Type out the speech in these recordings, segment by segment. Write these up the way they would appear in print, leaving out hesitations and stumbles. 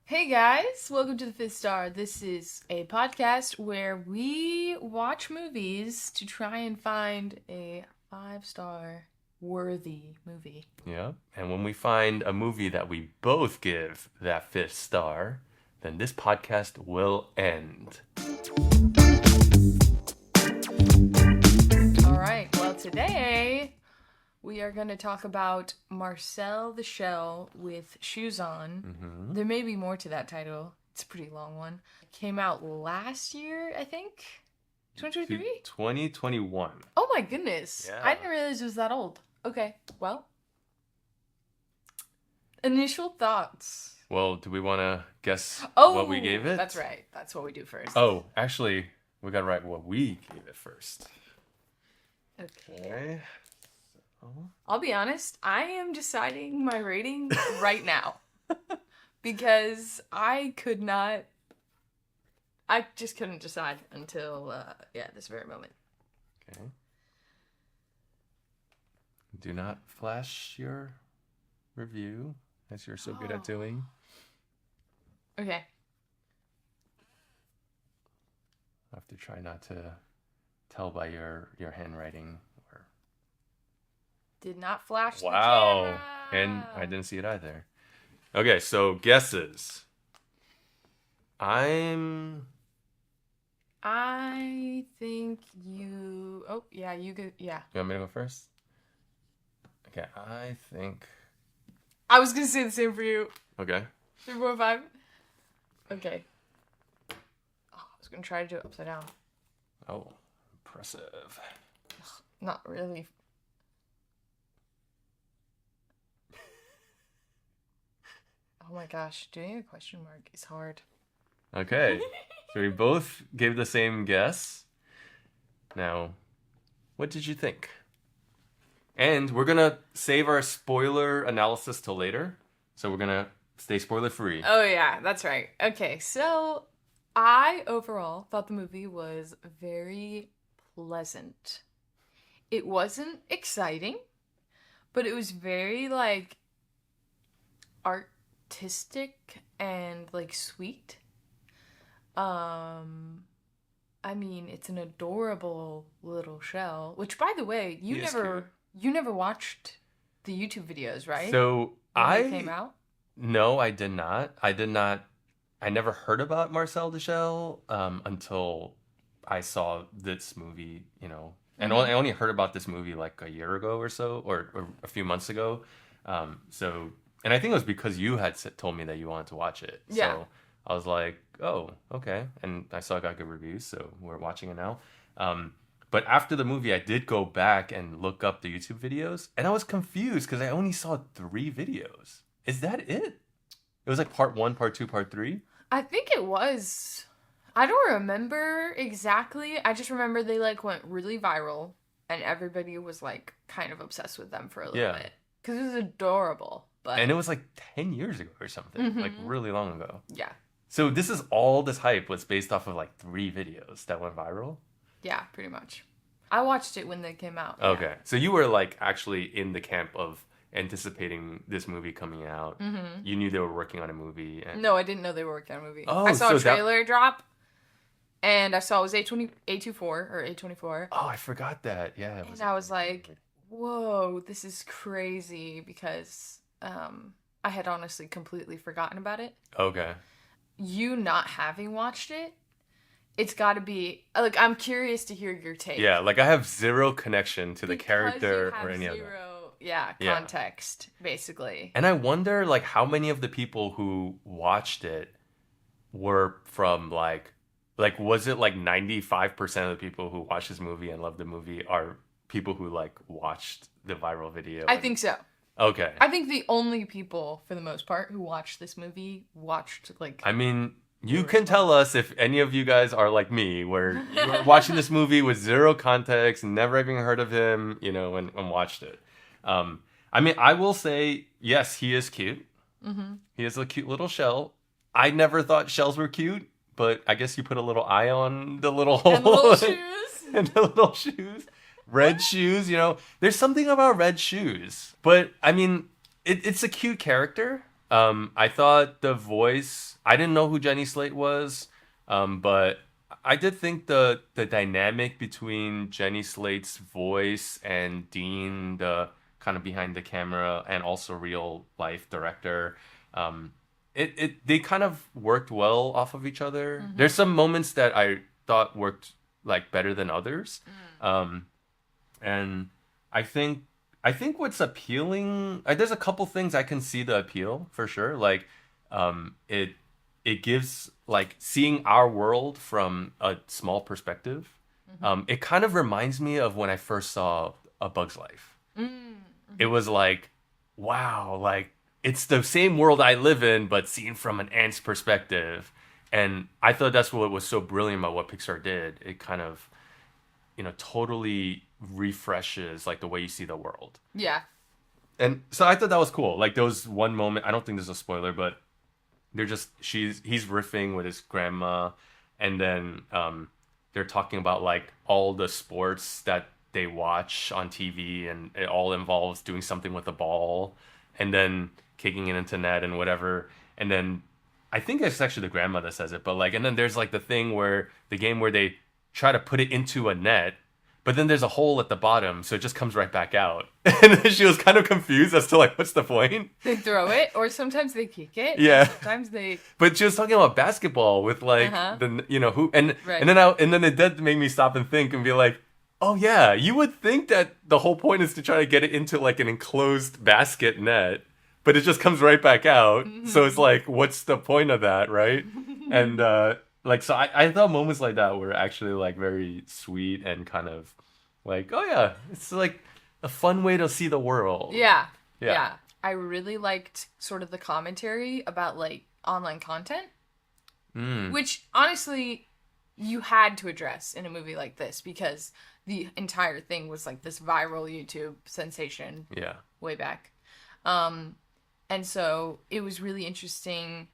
Hey guys, welcome to the Fifth Star. This is a podcast where we watch movies to try and find a 5-star worthy movie. Yeah, and when we find a movie that we both give that 5th star, then this podcast will end. All right, well today we are going to talk about Marcel the Shell with Shoes On. Mm-hmm. There may be more to that title. It's a pretty long one. It came out last year, I think. 2023? 2021. Oh my goodness. Yeah. I didn't realize it was that old. Okay, well. Initial thoughts. Well, do we want to guess Oh, what we gave it? That's right. That's what we do first. Oh, actually, we got to write what we gave it first. Okay. I'll be honest, I am deciding my rating right now. Because I just couldn't decide until, this very moment. Okay. Do not flash your review, as you're so good at doing. Okay. I have to try not to tell by your handwriting. Did not flash the Wow. camera. And I didn't see it either. Okay, so guesses. I think you... Oh, yeah, you go... Yeah. You want me to go first? Okay, I think... I was going to say the same for you. Okay. 3, 4, 5. Okay. Oh, I was going to try to do it upside down. Oh, impressive. Not really. Oh my gosh, doing a question mark is hard. Okay, so we both gave the same guess. Now, what did you think? And we're going to save our spoiler analysis till later. So we're going to stay spoiler free. Oh yeah, that's right. Okay, so I overall thought the movie was very pleasant. It wasn't exciting, but it was very artistic and sweet. I mean, it's an adorable little shell, which by the way, you never watched the YouTube videos, right? So when they came out? No, I did not. I never heard about Marcel the Shell until I saw this movie, and I only heard about this movie like a year ago or so, or a few months ago. And I think it was because you had told me that you wanted to watch it. Yeah. So I was like, oh, okay. And I saw it got good reviews, so we're watching it now. But after the movie, I did go back and look up the YouTube videos, and I was confused because I only saw 3 videos. Is that it? It was like part 1, part 2, part 3? I think it was. I don't remember exactly. I just remember they went really viral and everybody was kind of obsessed with them for a little bit. Because it was adorable. And it was 10 years ago or something. Really long ago. Yeah. So all this hype was based off of 3 videos that went viral? Yeah, pretty much. I watched it when they came out. Okay. Yeah. So you were actually in the camp of anticipating this movie coming out. Mm-hmm. You knew they were working on a movie. No, I didn't know they were working on a movie. Oh, I saw a trailer drop, and I saw it was A24 or A24. Oh, I forgot that. Yeah. And I was like, whoa, this is crazy, because I had honestly completely forgotten about it. Okay. You not having watched it, it's got to be... I'm curious to hear your take. Yeah, I have zero connection to the character or any of that. Context, basically. And I wonder, how many of the people who watched it were from, was it, 95% of the people who watched this movie and loved the movie are people who, watched the viral video? I think so. Okay. I think the only people, for the most part, who watched this movie watched, I mean... You can tell us if any of you guys are like me, where you were watching this movie with zero context, never even heard of him, and watched it. I mean, I will say, yes, he is cute. Mm-hmm. He is a cute little shell. I never thought shells were cute, but I guess you put a little eye on the little hole. And the little shoes. And the little shoes. Red shoes, there's something about red shoes. But, I mean, it's a cute character. I thought the voice. I didn't know who Jenny Slate was, but I did think the dynamic between Jenny Slate's voice and Dean, the kind of behind the camera and also real life director, they kind of worked well off of each other. There's some moments that I thought worked like better than others, and I think what's appealing, there's a couple things I can see the appeal for sure. Like, it gives like seeing our world from a small perspective. It kind of reminds me of when I first saw A Bug's Life. It was like, wow, like it's the same world I live in, but seen from an ant's perspective. And I thought that's what was so brilliant about what Pixar did. It kind of, totally refreshes like the way you see the world. Yeah. And so I thought that was cool. Like there was one moment, I don't think this is a spoiler, but he's riffing with his grandma, and then they're talking about like all the sports that they watch on TV, and it all involves doing something with the ball and then kicking it into net and whatever. And then I think it's actually the grandma that says it, but like, and then there's like the thing where the game where they try to put it into a net, but then there's a hole at the bottom, so it just comes right back out. And then she was kind of confused as to like, what's the point? They throw it, or sometimes they kick it. Yeah. Sometimes they. But she was talking about basketball with like who and then it did make me stop and think and be like, oh yeah, you would think that the whole point is to try to get it into like an enclosed basket net, but it just comes right back out. So it's like, what's the point of that, right? And like, so I thought moments like that were actually like very sweet and kind of like, oh yeah, it's like a fun way to see the world. Yeah. I really liked sort of the commentary about like online content, which honestly you had to address in a movie like this because the entire thing was like this viral YouTube sensation. Yeah. Way back. And so it was really interesting.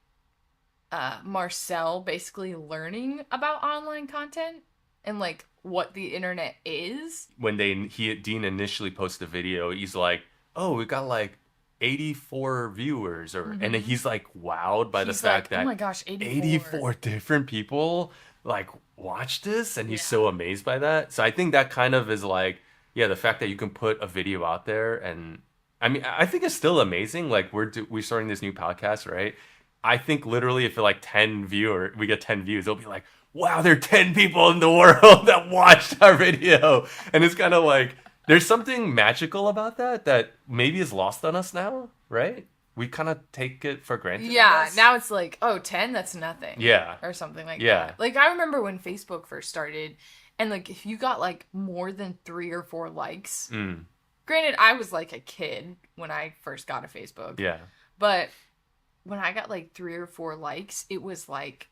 Marcel basically learning about online content and like what the internet is. When Dean initially posted a video, he's like, "Oh, we got like 84 viewers," and then he's like wowed by the fact that, oh my gosh, 84 different people like watch this, and he's so amazed by that. So I think that kind of is like, yeah, the fact that you can put a video out there, and I mean, I think it's still amazing. Like we're starting this new podcast, right? I think literally if we get 10 views, it'll be like, wow, there are 10 people in the world that watched our video. And it's kind of like, there's something magical about that maybe is lost on us now, right? We kind of take it for granted. Yeah, now it's like, oh, 10, that's nothing. Yeah. Or something like that. Like, I remember when Facebook first started, and like, if you got like more than 3 or 4 likes, granted, I was like a kid when I first got a Facebook. Yeah. But when I got like 3 or 4 likes, it was like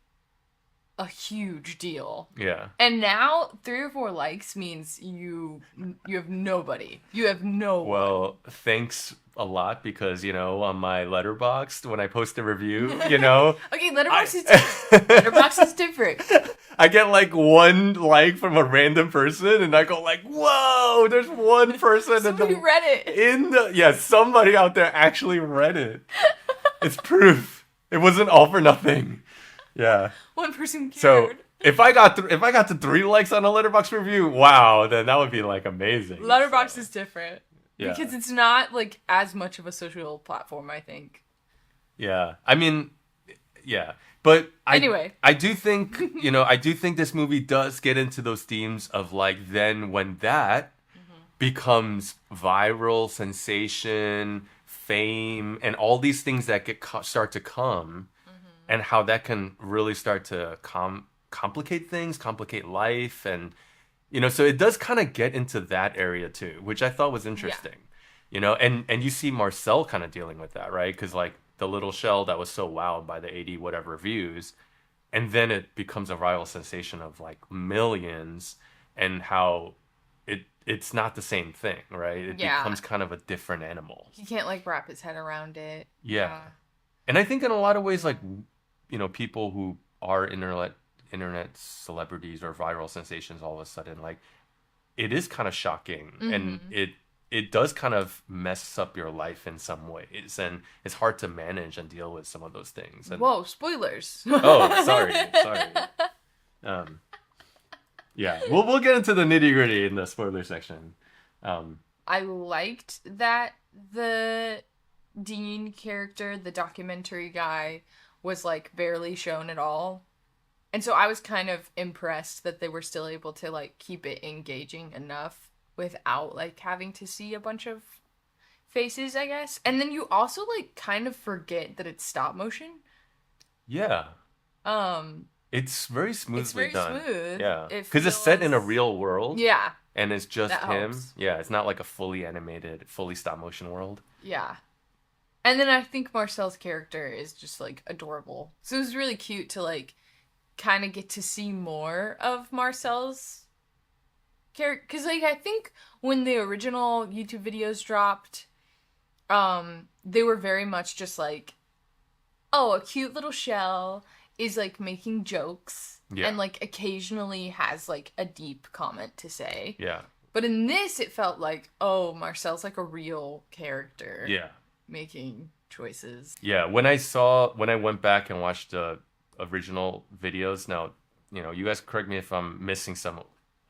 a huge deal. Yeah. And now 3 or 4 likes means you have nobody. You have no Well, thanks a lot because, on my Letterboxd, when I post a review, Okay, Letterboxd is different. I get like 1 like from a random person and I go like, whoa, there's one person somebody read it. Somebody out there actually read it. It's proof. It wasn't all for nothing. Yeah. One person cared. So if I got to 3 likes on a Letterboxd review, wow, then that would be like amazing. Letterboxd is different. Yeah. Because it's not like as much of a social platform, I think. Yeah. I mean, yeah. But anyway, I do think, I do think this movie does get into those themes of like then when that becomes viral, sensation, fame, and all these things that start to come, and how that can really start to complicate things, complicate life, and so it does kind of get into that area too, which I thought was interesting. And you see Marcel kind of dealing with that, right? Because like the little shell that was so wowed by the 80 whatever views, and then it becomes a viral sensation of like millions, and how it's not the same thing, right? It becomes kind of a different animal. He can't like wrap his head around it. Yeah. And I think in a lot of ways, like, people who are internet celebrities or viral sensations all of a sudden, like, it is kind of shocking. And it does kind of mess up your life in some ways, and it's hard to manage and deal with some of those things. And, Whoa, spoilers. oh, sorry. Um, yeah, we'll get into the nitty gritty in the spoiler section. I liked that the Dean character, the documentary guy, was like barely shown at all. And so I was kind of impressed that they were still able to like keep it engaging enough without like having to see a bunch of faces, I guess. And then you also like kind of forget that it's stop motion. Yeah. Um It's very smoothly done. Smooth. Yeah. Because it's set in a real world. Yeah. And it's just That him. helps. Yeah, it's not like a fully animated, fully stop motion world. Yeah. And then I think Marcel's character is just like adorable. So it was really cute to like kind of get to see more of Marcel's character. Because like I think when the original YouTube videos dropped, they were very much just like, oh, a cute little shell is like making jokes. Yeah. And like occasionally has like a deep comment to say. Yeah. But in this, it felt like, oh, Marcel's like a real character. Yeah. Making choices. Yeah. When I went back and watched the original videos, now, you know, you guys correct me if I'm missing some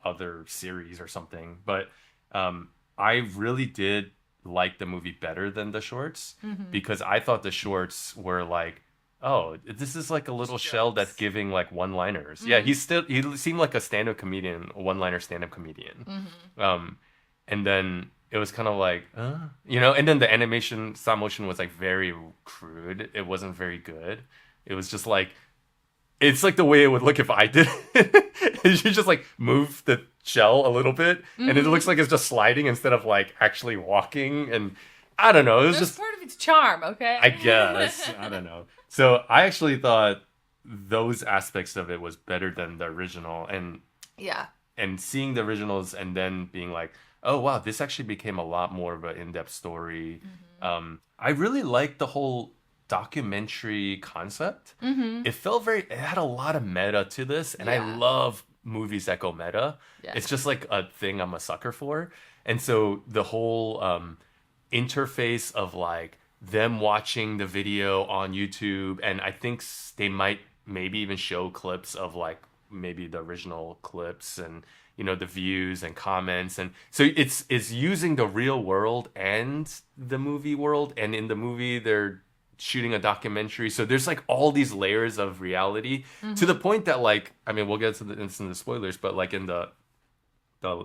other series or something, but I really did like the movie better than the shorts because I thought the shorts were like, oh, this is like a little shell that's giving like one-liners. Yeah, he seemed like a stand-up comedian, a one-liner stand-up comedian. And then it was kind of like, you know, and then the animation stop motion was like very crude. It wasn't very good. It was just like, it's like the way it would look if I did it. You just like move the shell a little bit and it looks like it's just sliding instead of like actually walking. And I don't know. It was That's just part of its charm, okay? I guess. I don't know. So I actually thought those aspects of it was better than the original. Yeah. And seeing the originals and then being like, oh, wow, this actually became a lot more of an in-depth story. I really liked the whole documentary concept. It had a lot of meta to this. And I love movies that go meta. Yeah. It's just like a thing I'm a sucker for. And so the whole interface of like them watching the video on YouTube, and I think they might maybe even show clips of like maybe the original clips and, you know, the views and comments. And so it's using the real world and the movie world. And in the movie, they're shooting a documentary. So there's like all these layers of reality to the point that like, I mean, we'll get to the spoilers, but like in the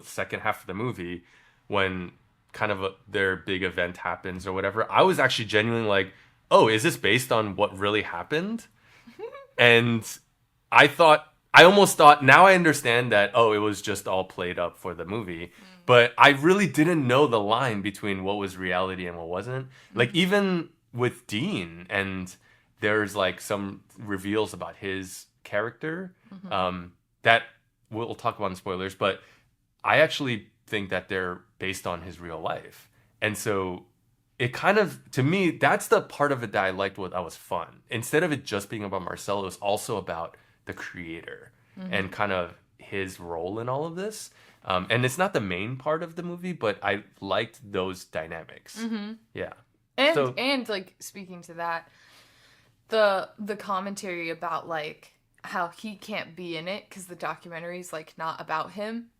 second half of the movie, when kind of their big event happens or whatever, I was actually genuinely like, oh, is this based on what really happened? And I almost thought, now I understand that, oh, it was just all played up for the movie. But I really didn't know the line between what was reality and what wasn't. Like, even with Dean, and there's like some reveals about his character that we'll talk about in spoilers, but I actually think that they're based on his real life. And so it kind of, to me, that's the part of it that I liked, that was fun. Instead of it just being about Marcel, it was also about the creator and kind of his role in all of this. And it's not the main part of the movie, but I liked those dynamics. Yeah. And like, speaking to that, the commentary about like how he can't be in it because the documentary is like not about him.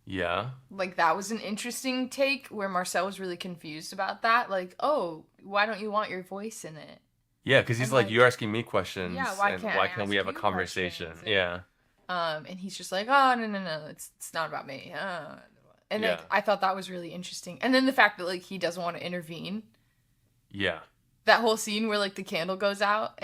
Yeah. Like, that was an interesting take where Marcel was really confused about that. Like, oh, why don't you want your voice in it? Yeah, because he's like, you're asking me questions. Yeah, why can't we have a conversation? Yeah. And he's just like, oh, no, it's not about me. And like, I thought that was really interesting. And then the fact that like he doesn't want to intervene. Yeah. That whole scene where like the candle goes out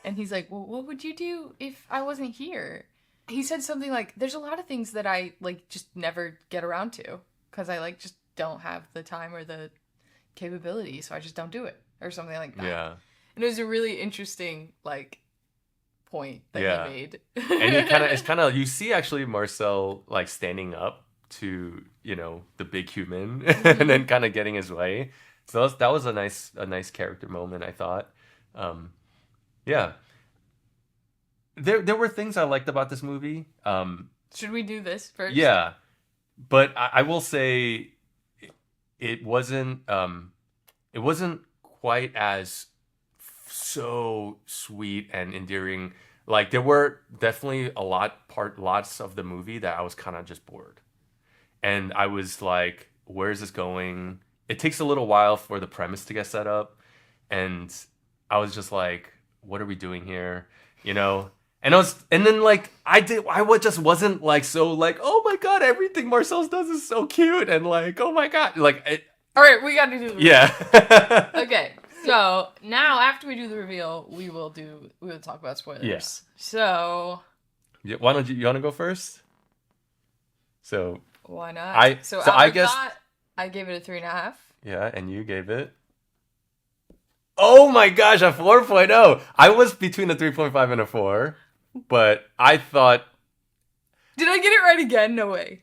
and he's like, well, what would you do if I wasn't here? He said something like, there's a lot of things that I like just never get around to because I like just don't have the time or the capability, so I just don't do it, or something like that. Yeah. And it was a really interesting like point that he made. And it's kind of, you see actually Marcel like standing up to, you know, the big human and then kind of getting his way. So that was a nice character moment, I thought. Yeah. There were things I liked about this movie. Should we do this first? Yeah. But I will say it wasn't quite as so sweet and endearing. Like there were definitely lots of the movie that I was kind of just bored. And I was like, where is this going? It takes a little while for the premise to get set up. And I was just like, what are we doing here? You know? And then like, just wasn't like, so like, oh my God, everything Marcel does is so cute. And like, oh my God. Like, all right, we got to do the reveal. Yeah. Okay. So now after we do the reveal, we will talk about spoilers. Yeah. So. You want to go first? So. Why not? I guess I gave it a 3.5. Yeah, and you gave it. Oh my gosh, a 4.0. I was between a 3.5 and a 4, but I thought. Did I get it right again? No way.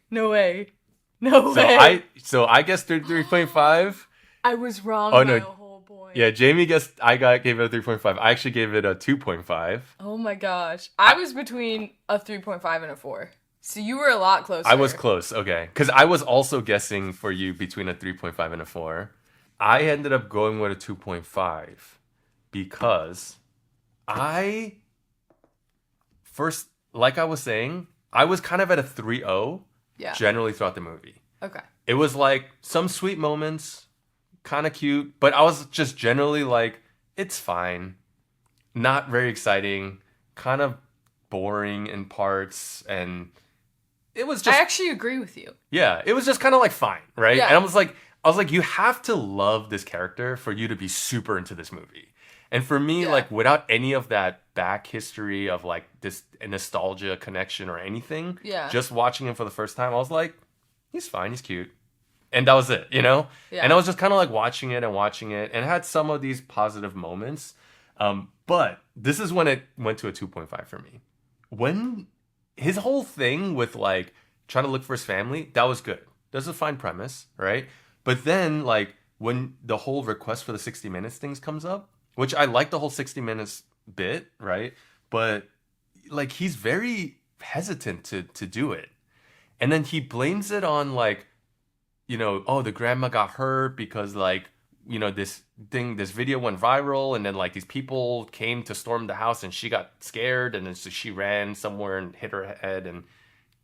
So I guessed 3.5. I was wrong. Oh no. A whole point. Yeah, Jamie gave it a 3.5. I actually gave it a 2.5. Oh my gosh, I was between a 3.5 and a 4. So you were a lot closer. I was close, okay. Because I was also guessing for you between a 3.5 and a 4. I ended up going with a 2.5 because like I was saying, I was kind of at a 3.0 generally throughout the movie. Okay. It was like some sweet moments, kind of cute, but I was just generally like, it's fine. Not very exciting, kind of boring in parts, and it was just... I actually agree with you. Yeah, it was just kind of like fine, right? Yeah. And I was like, you have to love this character for you to be super into this movie. And for me, like, without any of that back history of like this nostalgia connection or anything, just watching him for the first time, I was like, he's fine, he's cute. And that was it, you know? Yeah. And I was just kind of like watching it and had some of these positive moments. But this is when it went to a 2.5 for me. When his whole thing with like trying to look for his family, that was good. That's a fine premise, right? But then like when the whole request for the 60 minutes things comes up, which I like the whole 60 minutes bit, right? But like he's very hesitant to do it. And then he blames it on like, you know, oh, the grandma got hurt because like, you know, this video went viral, and then like these people came to storm the house and she got scared, and then so she ran somewhere and hit her head and,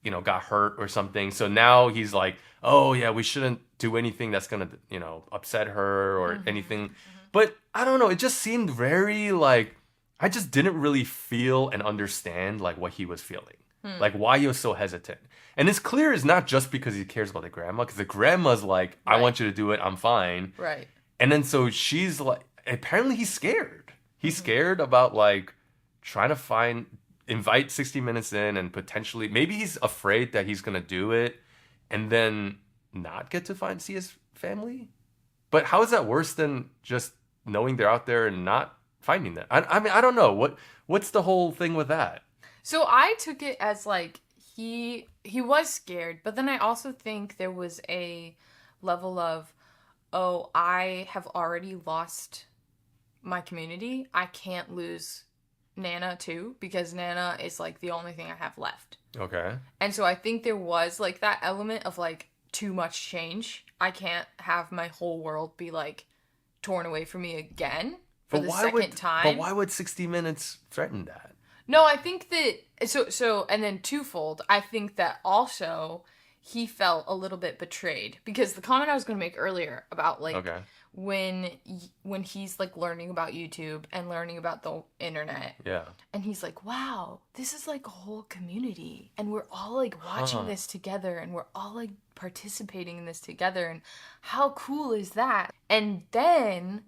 you know, got hurt or something. So now he's like, oh yeah, we shouldn't do anything that's gonna, you know, upset her or anything. But I don't know, it just seemed very like, I just didn't really feel and understand like what he was feeling. Like why he was so hesitant. And it's clear it's not just because he cares about the grandma, because the grandma's like, I want you to do it, I'm fine. Right. And then so she's like, apparently he's scared. He's scared about like trying to invite 60 Minutes in, and potentially, maybe he's afraid that he's going to do it and then not get to see his family. But how is that worse than just knowing they're out there and not finding them? I mean, I don't know. What's the whole thing with that? So I took it as like he was scared, but then I also think there was a level of, oh, I have already lost my community. I can't lose Nana too, because Nana is like the only thing I have left. Okay. And so I think there was like that element of like too much change. I can't have my whole world be like torn away from me again for the second time. But why would 60 Minutes threaten that? No, I think that so and then twofold. I think that also he felt a little bit betrayed, because the comment I was going to make earlier about like when he's like learning about YouTube and learning about the internet. Yeah. And he's like, wow, this is like a whole community, and we're all like watching this together, and we're all like participating in this together, and how cool is that? And then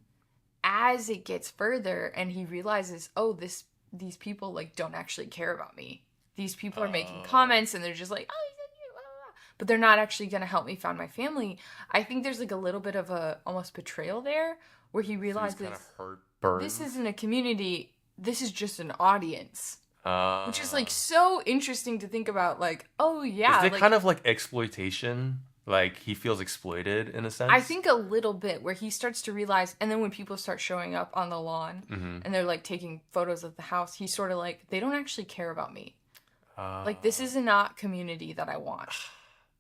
as it gets further and he realizes, oh, these people like don't actually care about me. These people are making comments and they're just like, oh, he's in you, blah, blah, blah. But they're not actually going to help me find my family. I think there's like a little bit of a almost betrayal there, where he realizes this isn't a community, this is just an audience. Which is like so interesting to think about, like, oh yeah. Is it like, kind of like exploitation? Like he feels exploited in a sense? I think a little bit, where he starts to realize, and then when people start showing up on the lawn and they're like taking photos of the house, he's sort of like, they don't actually care about me. Like this is not community that I want.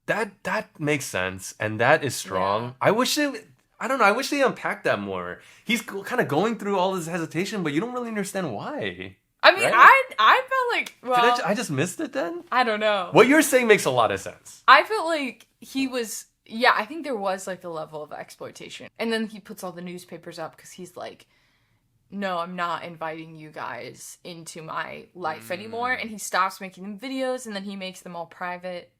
that makes sense, and that is strong. I wish I don't know. I wish they unpacked that more. He's kind of going through all this hesitation, but you don't really understand why. I mean, right? I felt like, well, Did I just missed it then? I don't know. What you're saying makes a lot of sense. I felt like he was, yeah, I think there was like a level of exploitation. And then he puts all the newspapers up because he's like, no, I'm not inviting you guys into my life anymore. And he stops making them videos, and then he makes them all private.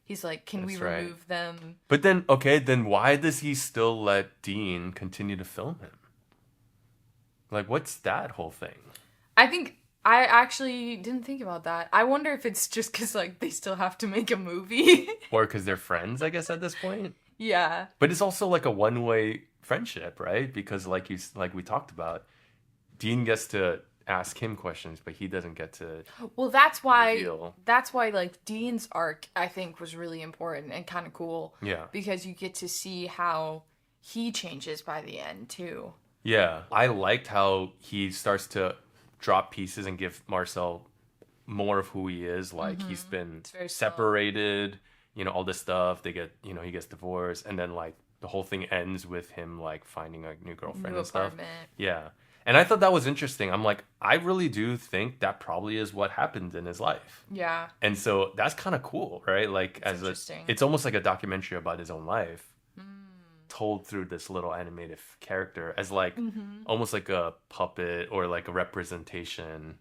He's like, can we remove them? But then, okay, then why does he still let Dean continue to film him? Like, what's that whole thing? I actually didn't think about that. I wonder if it's just because, like, they still have to make a movie. Or because they're friends, I guess, at this point. Yeah. But it's also like a one-way friendship, right? Because like we talked about, Dean gets to ask him questions, but he doesn't get to. Well, that's why reveal. like Dean's arc, I think, was really important and kind of cool. Yeah. Because you get to see how he changes by the end too. Yeah, I liked how he starts to drop pieces and give Marcel more of who he is. Like he's been separated, you know, all this stuff. They get, you know, he gets divorced, and then like the whole thing ends with him like finding a new girlfriend and stuff. Yeah. And I thought that was interesting. I'm like, I really do think that probably is what happened in his life. Yeah. And so that's kind of cool, right? Like it's almost like a documentary about his own life. Told through this little animated character as like almost like a puppet or like a representation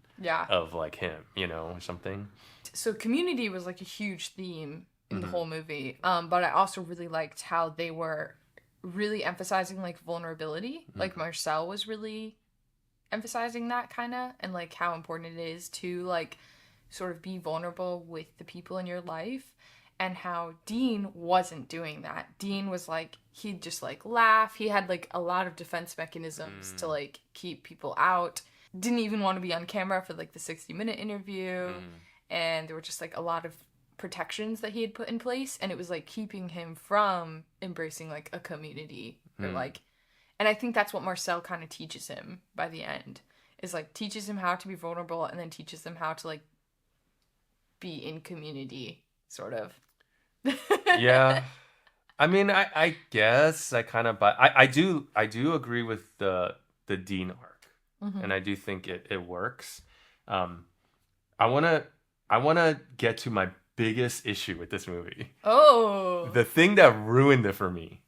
of like him, you know, or something. So community was like a huge theme in the whole movie. But I also really liked how they were really emphasizing like vulnerability. Like Marcel was really emphasizing that kind of, and like how important it is to like sort of be vulnerable with the people in your life. And how Dean wasn't doing that. Dean was like, he'd just like laugh. He had like a lot of defense mechanisms to like keep people out. Didn't even want to be on camera for like the 60-minute interview. And there were just like a lot of protections that he had put in place. And it was like keeping him from embracing like a community. Or like, and I think that's what Marcel kind of teaches him by the end. Is like teaches him how to be vulnerable and then teaches him how to like be in community, sort of. Yeah, I mean, I guess I kind of, but I do agree with the Dean arc, and I do think it works. I wanna get to my biggest issue with this movie. Oh, the thing that ruined it for me.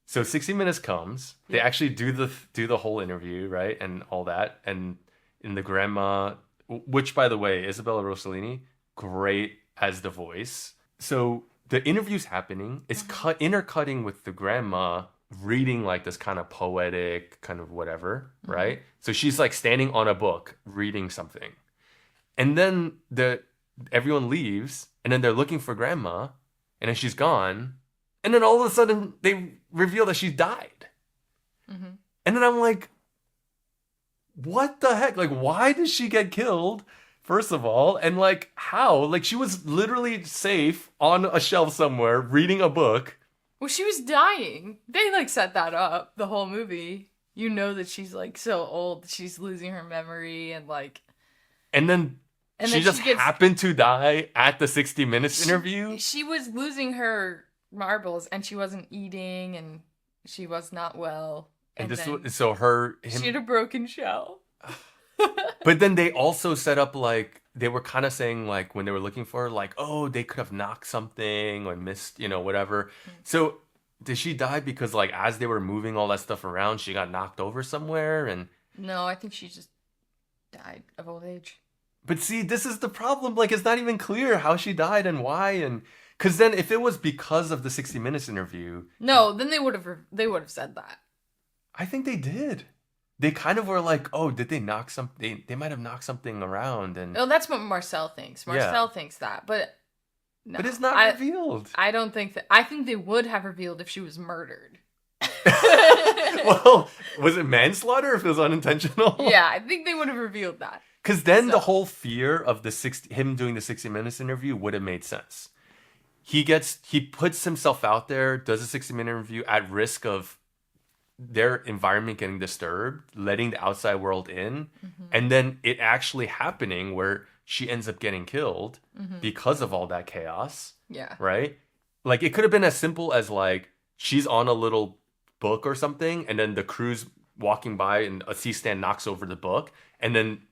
So 60 Minutes comes. They actually do the whole interview, right, and all that, and in the grandma, which by the way, Isabella Rossellini, great as the voice. So the interview's happening. It's intercutting with the grandma reading like this kind of poetic kind of whatever, right? So she's like standing on a book reading something. And then everyone leaves, and then they're looking for grandma, and then she's gone. And then all of a sudden they reveal that she's died. And then I'm like, what the heck? Like, why did she get killed? First of all, and like how? Like she was literally safe on a shelf somewhere reading a book. Well, she was dying. They like set that up the whole movie. You know that she's like so old, she's losing her memory and like. And then she just happened to die at the 60 Minutes interview. She was losing her marbles and she wasn't eating and she was not well. And this was she had a broken shell. But then they also set up like they were kind of saying like when they were looking for her, like, oh, they could have knocked something or missed, you know, whatever. So did she die because like as they were moving all that stuff around, she got knocked over somewhere? And no, I think she just died of old age. But see, this is the problem. Like it's not even clear how she died and why. And because then if it was because of the 60 Minutes interview, no, then they would have said that. I think they did. They kind of were like, oh, did they knock something? They might have knocked something around. And no, that's what Marcel thinks. Marcel thinks that, but no. But it's not revealed. I don't think that. I think they would have revealed if she was murdered. Well, was it manslaughter if it was unintentional? Yeah, I think they would have revealed that. Because then the whole fear of him doing the 60 Minutes interview would have made sense. He puts himself out there, does a 60-minute interview at risk of their environment getting disturbed, letting the outside world in, and then it actually happening where she ends up getting killed because of all that chaos. Yeah. Right? like it could have been as simple as like she's on a little book or something, and then the crew's walking by and a C-stand knocks over the book, and then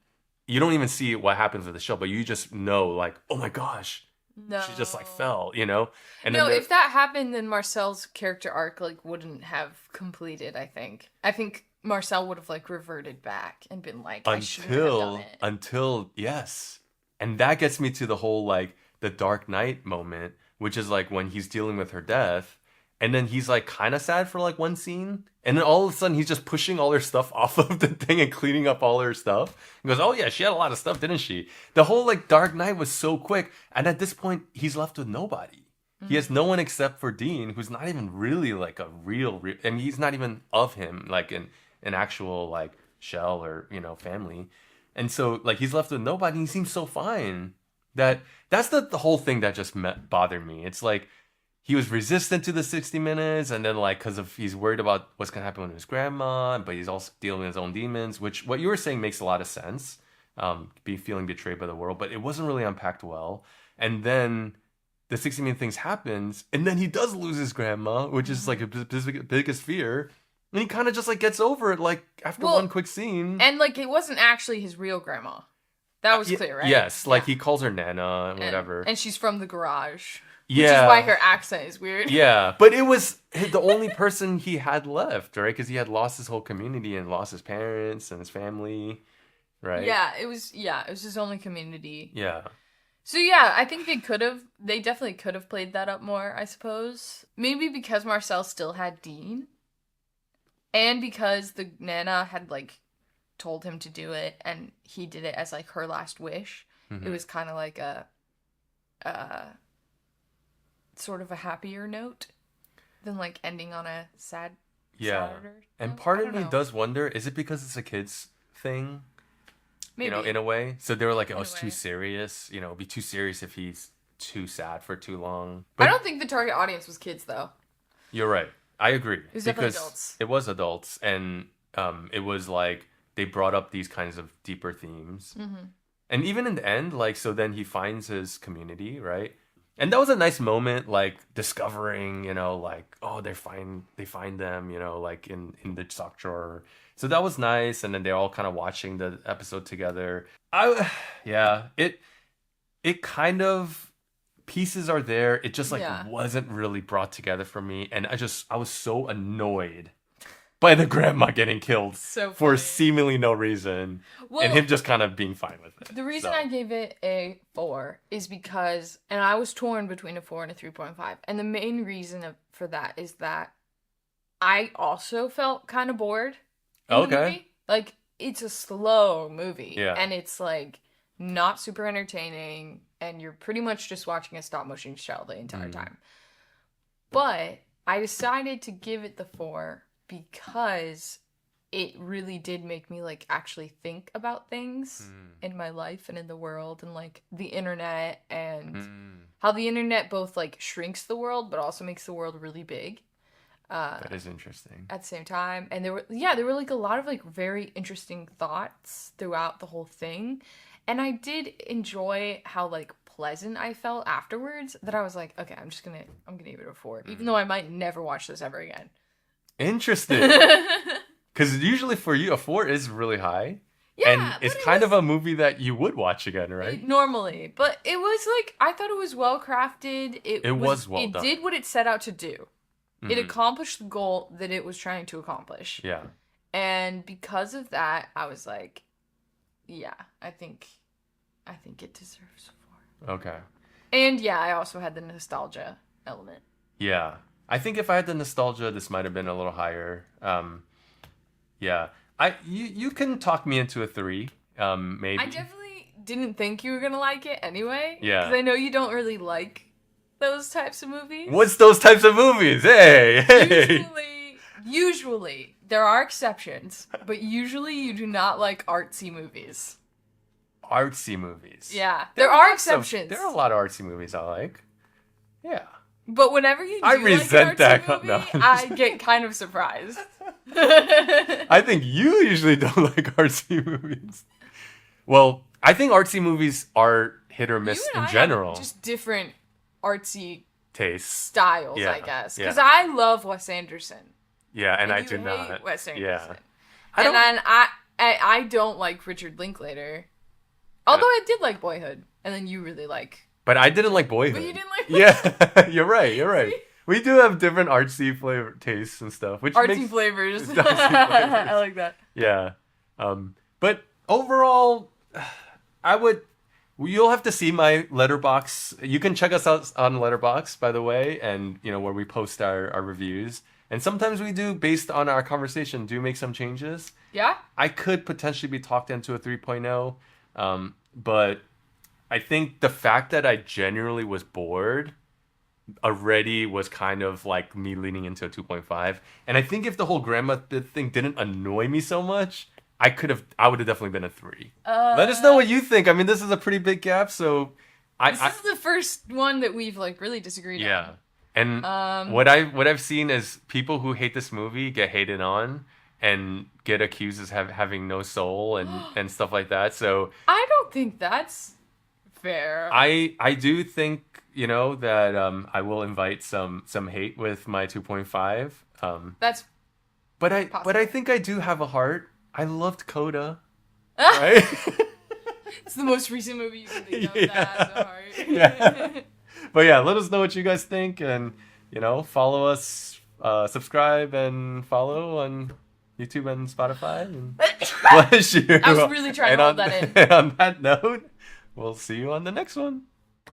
you don't even see what happens with the shell, but you just know like, oh my gosh, No. she just like fell, you know? And No, then if that happened, then Marcel's character arc like wouldn't have completed, I think. I think Marcel would have like reverted back and been like, I shouldn't have done it. until yes. And that gets me to the whole like the Dark Knight moment, which is like when he's dealing with her death, and then he's like kind of sad for like one scene, and then all of a sudden he's just pushing all her stuff off of the thing and cleaning up all her stuff. He goes, "Oh yeah, she had a lot of stuff, didn't she?" The whole like Dark Knight was so quick, and at this point he's left with nobody. He has no one except for Dean, who's not even really like a real I mean, he's not even of him, like an actual like shell or, you know, family. And so like he's left with nobody, and he seems so fine. That's the whole thing that just bothered me. It's like he was resistant to the 60 minutes, and then like because of he's worried about what's gonna happen with his grandma, but he's also dealing with his own demons, which what you were saying makes a lot of sense. Be feeling betrayed by the world, but it wasn't really unpacked well. And then the 60 minute things happens, and then he does lose his grandma, which is like his biggest fear. And he kind of just like gets over it like after one quick scene. And like it wasn't actually his real grandma. That was clear, right? Yes, like he calls her Nana and whatever. And she's from the garage. Yeah. Which is why her accent is weird. Yeah, but it was the only person he had left, right? Because he had lost his whole community and lost his parents and his family, right? Yeah, it was his only community. Yeah. So yeah, I think they definitely could have played that up more, I suppose. Maybe because Marcel still had Dean. And because the Nana had, like, told him to do it, and he did it as, like, her last wish. Mm-hmm. It was kind of like a sort of a happier note than, like, ending on a sad And part of me does wonder, is it because it's a kid's thing? Maybe. You know, in a way? So they were like, oh, it's too serious. You know, it'd be too serious if he's too sad for too long. But I don't think the target audience was kids, though. You're right. I agree. It was definitely adults. It was adults, and it was like they brought up these kinds of deeper themes. Mm-hmm. And even in the end, like, so then he finds his community, right? And that was a nice moment, like discovering, you know, like, oh, they find them, you know, like in the sock drawer. So that was nice, and then they're all kind of watching the episode together. It kind of. Pieces are there. It just like wasn't really brought together for me, and I was so annoyed by the grandma getting killed for seemingly no reason, and him just kind of being fine with it. The reason I gave it a 4 is because, and I was torn between a 4 and a 3.5, and the main reason for that is that I also felt kind of bored in the movie. Like, it's a slow movie, and it's like not super entertaining, and you're pretty much just watching a stop motion shell the entire time. But I decided to give it the 4 because it really did make me like actually think about things in my life and in the world, and like the internet, and how the internet both like shrinks the world but also makes the world really big. That is interesting. At the same time. And there were like a lot of like very interesting thoughts throughout the whole thing. And I did enjoy how like pleasant I felt afterwards, that I was like, okay, I'm gonna give it a 4, even though I might never watch this ever again. Interesting. Because usually for you, a 4 is really high. Yeah. And it's kind of a movie that you would watch again, right? Normally. But it was like, I thought it was well crafted. It was well done. It did what it set out to do. Mm-hmm. It accomplished the goal that it was trying to accomplish. Yeah. And because of that, I was like, yeah, I think it deserves a 4. Okay. And yeah, I also had the nostalgia element. Yeah. I think if I had the nostalgia, this might have been a little higher. Yeah. You can talk me into a 3, maybe. I definitely didn't think you were going to like it anyway. Yeah. Because I know you don't really like those types of movies. What's those types of movies? Hey! Usually, there are exceptions, but usually you do not like artsy movies. Artsy movies? Yeah. There are exceptions. There are a lot of artsy movies I like. Yeah. But whenever you do like an artsy movie, I get kind of surprised. I think you usually don't like artsy movies. Well, I think artsy movies are hit or miss in general. Just different artsy tastes. styles, Yeah, I guess. yeah. Because I love Wes Anderson. Yeah, and I you do hate not. Wes Anderson. Yeah. And then I don't like Richard Linklater. Although I did like Boyhood. And then you really like... But I didn't like Boyhood. But you didn't like Boyhood. Yeah, you're right. We do have different artsy flavor tastes and stuff. Artsy flavors. Artsy flavors. I like that. Yeah. But overall, you'll have to see my letterbox. You can check us out on Letterbox, by the way, and where we post our reviews. And sometimes we do, based on our conversation, do make some changes. Yeah? I could potentially be talked into a 3.0, but I think the fact that I genuinely was bored already was kind of like me leaning into a 2.5. And I think if the whole grandma thing didn't annoy me so much, I would have definitely been a 3. Let us know what you think. I mean, this is a pretty big gap, so this is the first one that we've like really disagreed on. And what I've seen is people who hate this movie get hated on and get accused as having no soul and stuff like that. So I don't think that's fair. I do think that I will invite some hate with my 2.5. That's but possible. I think I do have a heart. I loved Coda. Right? It's the most recent movie you can think of that has a heart. Yeah. But yeah, let us know what you guys think, and follow us, subscribe and follow on YouTube and Spotify. And bless you. I was really trying to hold that in. And on that note, we'll see you on the next one.